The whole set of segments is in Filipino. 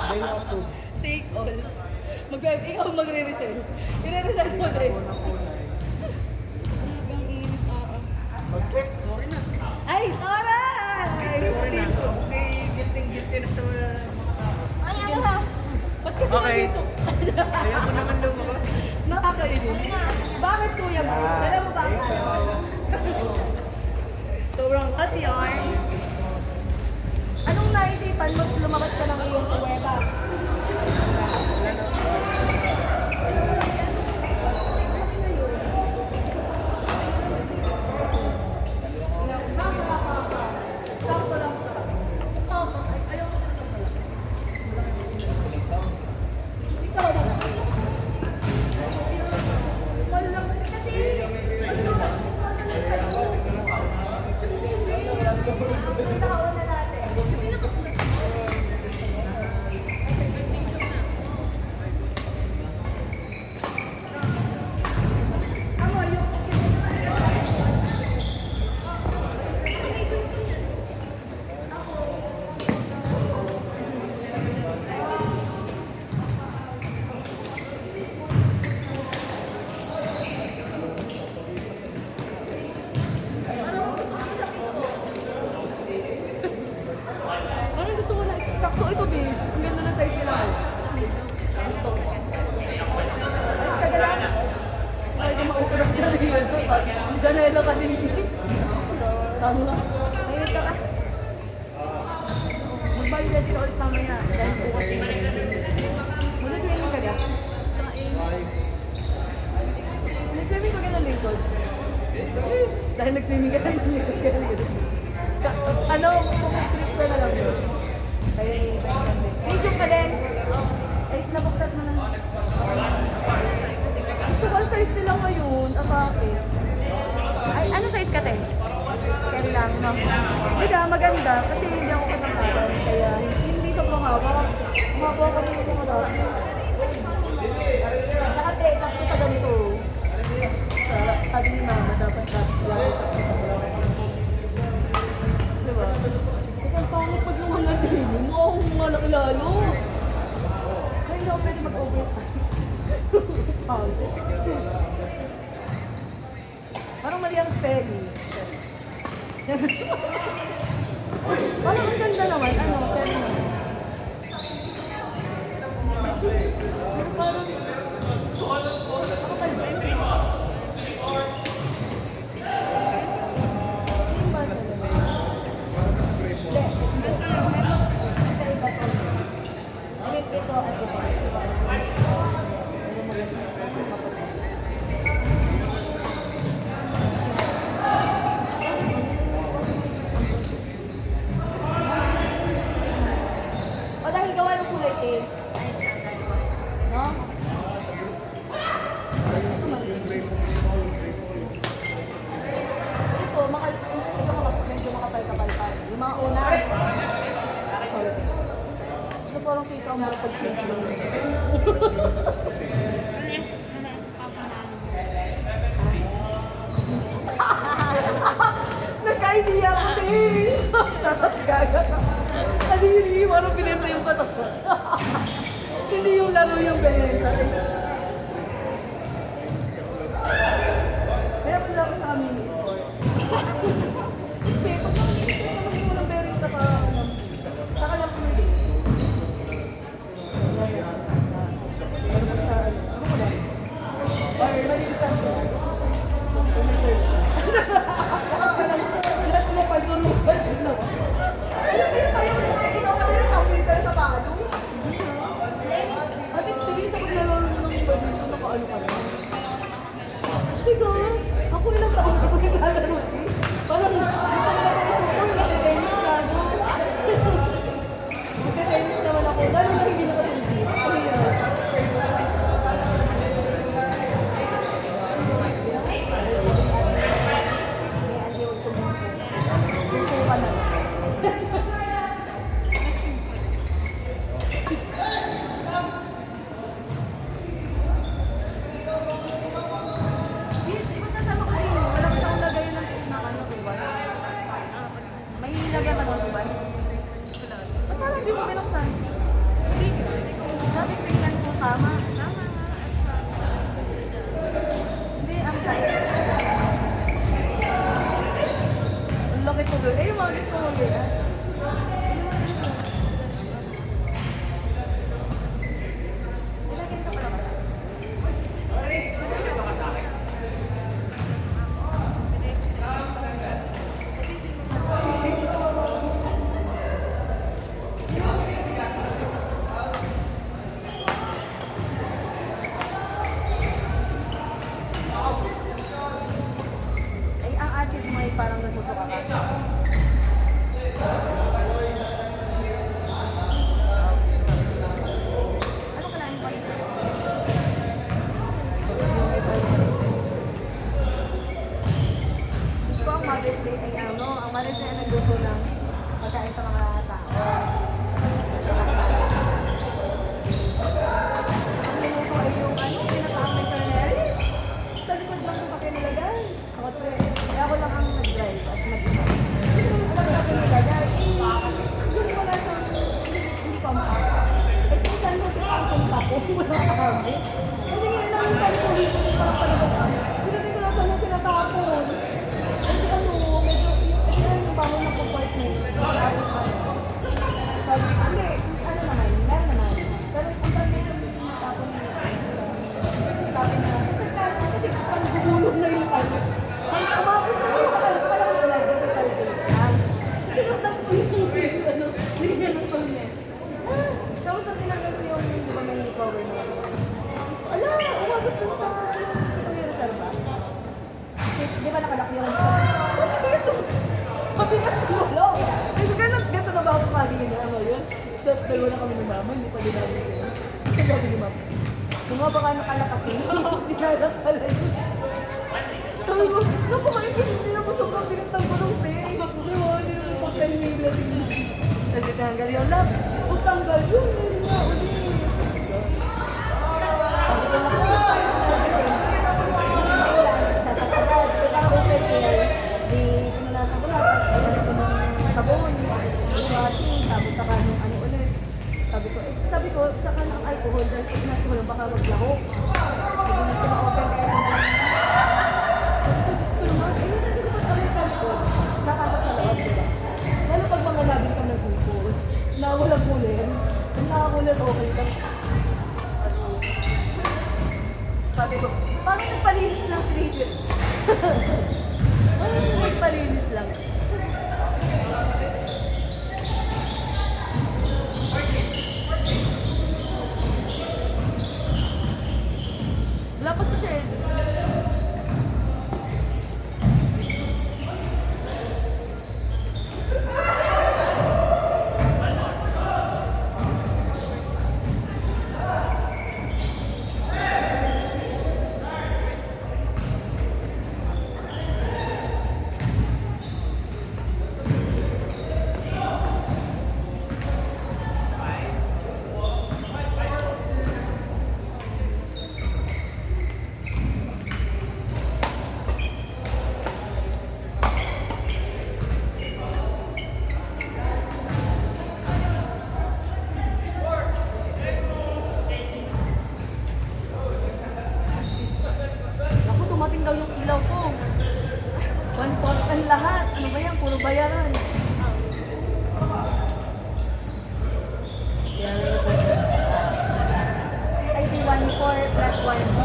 Then ako po. Take all. Ikaw magre-resell. I-resell mo din. Hanggang init, Mag-check. Ay, Tora! Guilty na sa mga... Ay, ano ha? Ba't kasi Okay. nandito? Ayaw ko naman lumabas. Nakakainis. Bakit kuya mo? Dala mo ba ang ano? Sobrang cut yarn. Anong naisipan mo lumabas ka ng iyong kuweba? Sakto lang sa. Ayaw ko na pala. Ikaw ba? Wala kasi parang gusto ko na. Sakto ito, babe. Ang ganda ng size nila. Gusto. Ayos ka na lang. Ay, di mausurap siya rin yun. Janela ka din. Tama. Ayos ka kasi. Magbayad na sila ulit mamaya. Dahil bukas din. Muna swimming ka na. Nag-swimming ka na lingkod. Dahil nag-swimming ka na lingkod ka na lingkod. Ano, trip ko na lang yun. Kaya medium ka din. Ay, nabuksan mo na. Gusto ko ang size nila ngayon. Bakit? Ay, ano size ka, te? Carry lang, no? Diba, maganda. Kasi hindi ako katangkaran. Kaya hindi ka panghawa. Umaba ka din ito marami. Lahat eh, sakto sa ganito. Sabi ni mama, dapat lagi sakto sa ganito. Diba? Kasi ang pangit pag yung mga din, mukha akong malaki lalo. Ay, hindi ako pwede mag-oversize. Pangit. Parang mali ang Ferry. Parang ang ganda naman. Ano, Ferry naman. Parang... Ako pa rin. O dahil gawa ng kulay eh. No? Ito, medyo makapal-kapal. Yung mga una. Sorry. Ito parang kita ang mga pag-page lang. Nagka-idea ko din! Charot gaga ka. Hindi, parang pinenta yung patok. Hindi yung laro yung pinenta. Kaya pala ako sa amin store. Kasi pag naman mo ng berries sa kanyang pumili. Pero pag sa ano ko ba? Or malisan ko. Sumiserve. Lahat ka lang. Lahat mo pagtulungan. Ako ilang taon ko naglalaro eh. Para hindi mo binuksan? Sabi tingnan ko tama. Hindi, ang kaya. Ang laki ko doon. Eh, yung mga gusto mo ganyan. Ilagay ka pala ba? Ay, ang acid mo ay parang nasusuka ka. Ano kalahin pa ito? Gusto ang Mother's Day ay ano, ang Mother's Day ay nagluto ng pagkain sa mga tao. Ang niluto ay yung ano, pinaka-amin carnel. Sa likod lang yung kape nilagay. Ako to eh. Kaya ako lang ang nag-drive at nag-iba. Hindi ko naman alam kape nilagay. Hindi wala siyang, hindi compact. Eh kung saan mo siya ang compact ko, wala kami. Kasi yun lang yung tayo dito, parang palibot. Hindi ko lang saan mo sinatapon. Kasi ano, medyo, ito lang yung bangon na compartment. Tapos ano. Sabi, hindi, ano naman, meron naman. Pero kung saan medyo tapon niya. Sabi na, kasi pang gumulong na yung ano. Ay, umabot siya kayo sa kalip, parang wala din sa service lang. Kasi nagdang po yung ano, linya ng toilet. Tapos na tinanggal ko yung, di ba may cover na ako. Ala, umabot dun sa, ano yung reserva. Di ba nakalock yung dito? Mabigat mo lang. Ay, gano'n na ba ako kagin niya ano yun? Tapos dalawa na kami ni mama, hindi pa din namin yun. Kasi sabi ni mama, kung nga baka nakalakasin, dinadak pala yun. Sabi ko, naku, maintindihan ako sobrang binatang ko ng face. Di ba, hindi naman po 10 million. Kasi tanggal yun lang. Kung tanggal yun, hindi nga ulit. Sabi ko, naku, sasakagad. Kaya parang open air. Di, pinunasan ko lang. Ay, ko ng sabon. Yung washing. Tapos saka nung ano ulit. Sabi ko, saka ng alcohol. Dahil pag nasuhol, baka maglaho. Sabi na sila open air. Nakasap sa loob, diba? Lalo pag mga labing ka nagpupul, na walang kulin, kung nakakulin, okay lang. Sabi ko, parang nagpalinis lang si Rachel. Parang nagpalinis lang. Wala pa sa shed. Ako, dumating daw yung ilaw ko. 1/4 ang lahat. Ano ba yan? Puro bayaran. Ay, di 1/4 plus 1/2.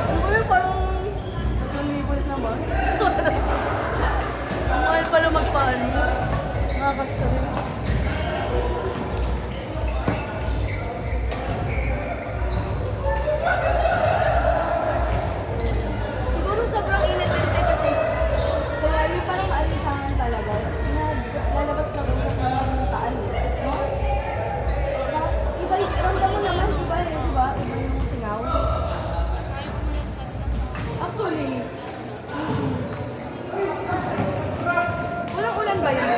Ano ba yun? Parang 1,000 naman. Ang mahal pala magpaano. Nakakasta rin. Siguro sobrang init din eh kasi kaya yung parang alisangan talaga. Lalabas na rin sa ng taan eh. No? Iba yung ramdam mo naman, iba eh, di ba? Iba yung singaw. Actually, walang ulan ba yun?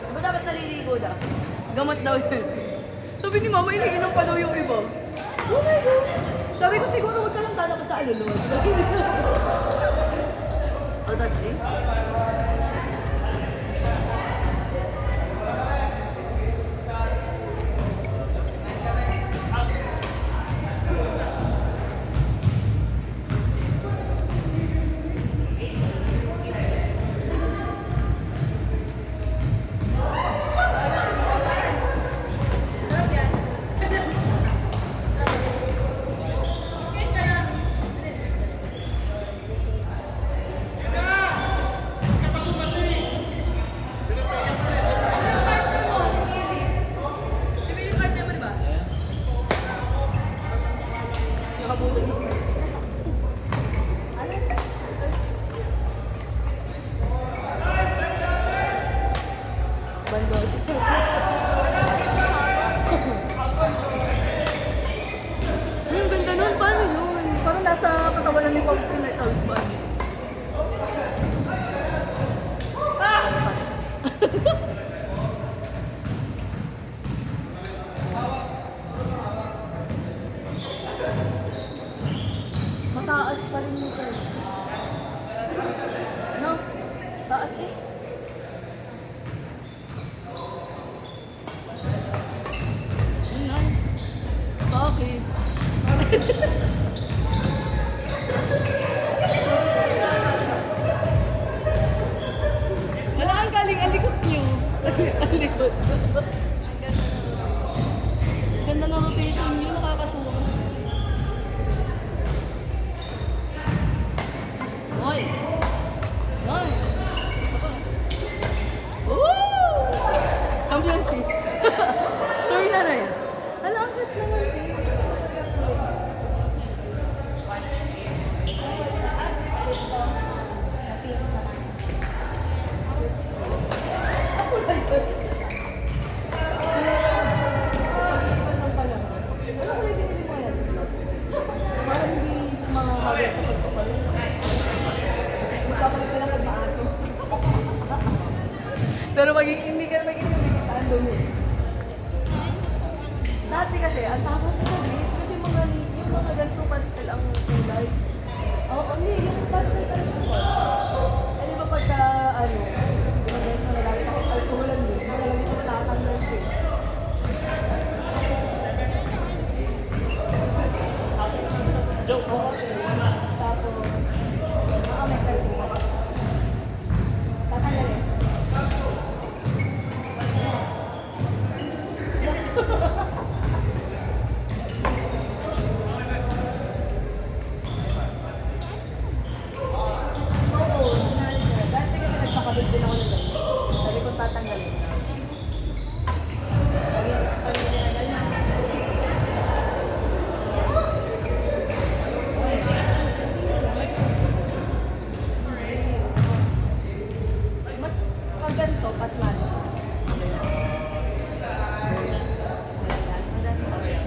Diba dapat naliligo na? Gamot daw yun. Sabi ni mama, iniinom pa daw yung iba. Oh my God! Sabi ko siguro huwag ka lang dapat sa alulod. Oh, that's it? Bandol. Ang ganda nun, paano yun? Parang nasa katawanan ni Pops din like Outman. Mataas pa rin nito. No? Taas eh. Bakit? Wala ang galing alikot niyo. Alikot. Ganda ng rotation niyo, nakakasuwa. Nice. Nice. Woo! Championship. Sorry na yan. Alam, ang good naman eh. Pero maging hindi ka ang dumi. Dati kasi, ang takot ko sabi, kasi yung mga ganito pastel ang kulay. Oo, hindi, yung pastel talaga ko. Eh, di ba pagka, yung mga ganito na dahil ako alcoholan din, malalagay sa tatanggal ko eh. Joke. Oo, okay. Tapos, may kalbo. Tatanggalin. Oo, dati kasi nagpakabit din ako ng ganyan. Sabi ko tatanggalin. Pag tinagal na. Mas pag ganito, pasmado.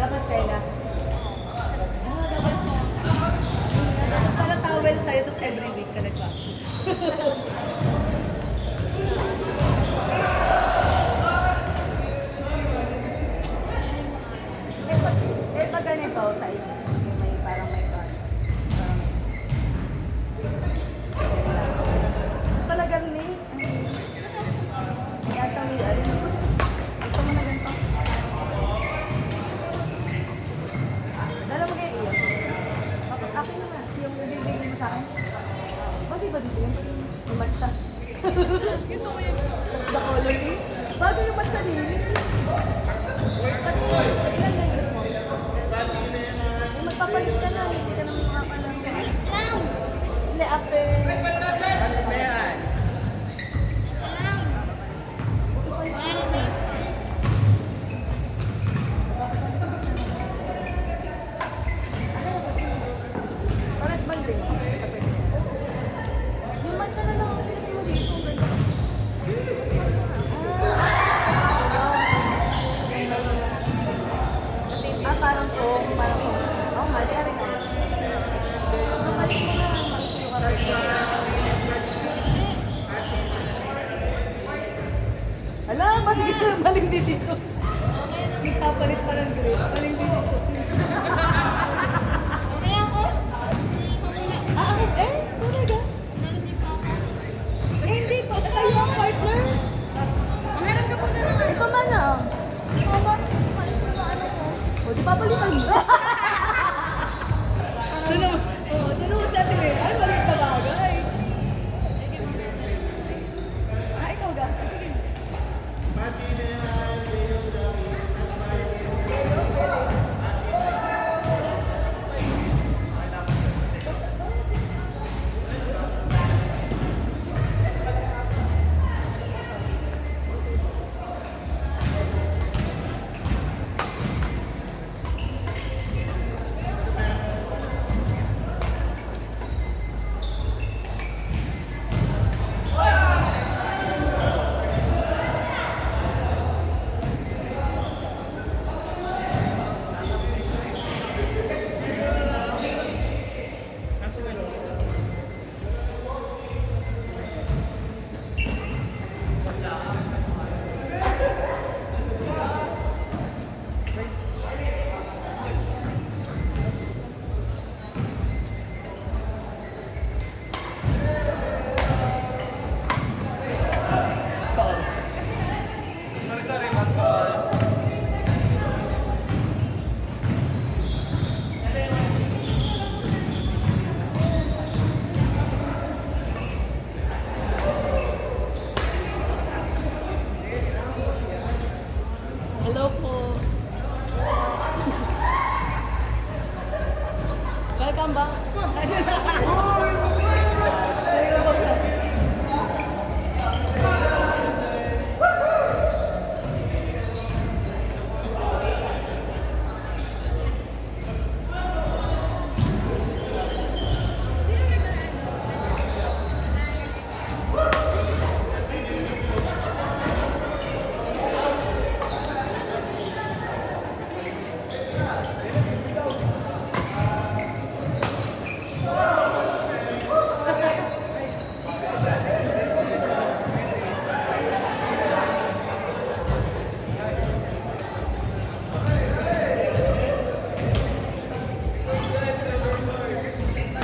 Dapat tela. Dapat pala towel sa'yo, tapos every week ka nagbago. Pag ganito, sa inyo, yung may parang may crush. Pala ganun eh. Kaya sa may gusto mo na ganito. Dala mo kayo iyon. Akin na nga, yung bibigay mo sa akin. Bagay ba dito yung matcha? Gusto ko yung the color eh. Bagay yung matcha din. Pati ilan na yun mo? Eh, magpapalit ka na, hindi ka naman makapalang. Hindi, after... Parang bang din. Yung matcha na lang ako pinagay mo dito. Parang kung, oh, mali ka rin ako. Mali mo nga, mali ka rin. Ala, maling decision. Nagpapalit pa ng grade. Maling decision.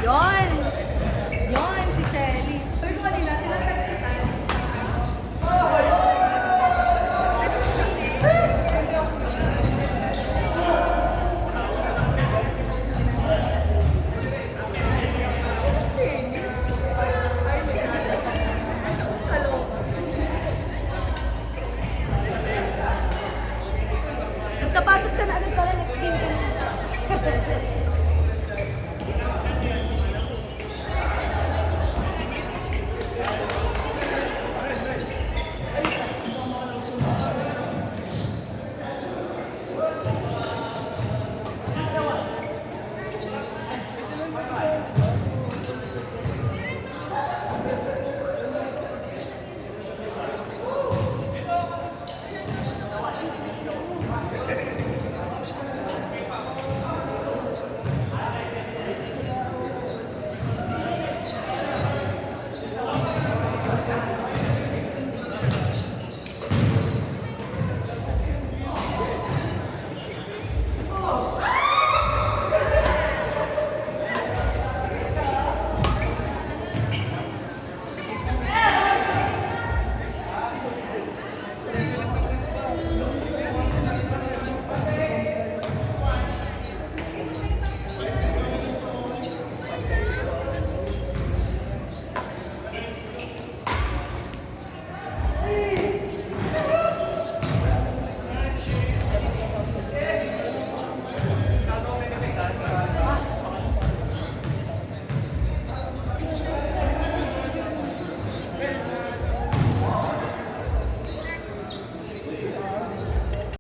Yun!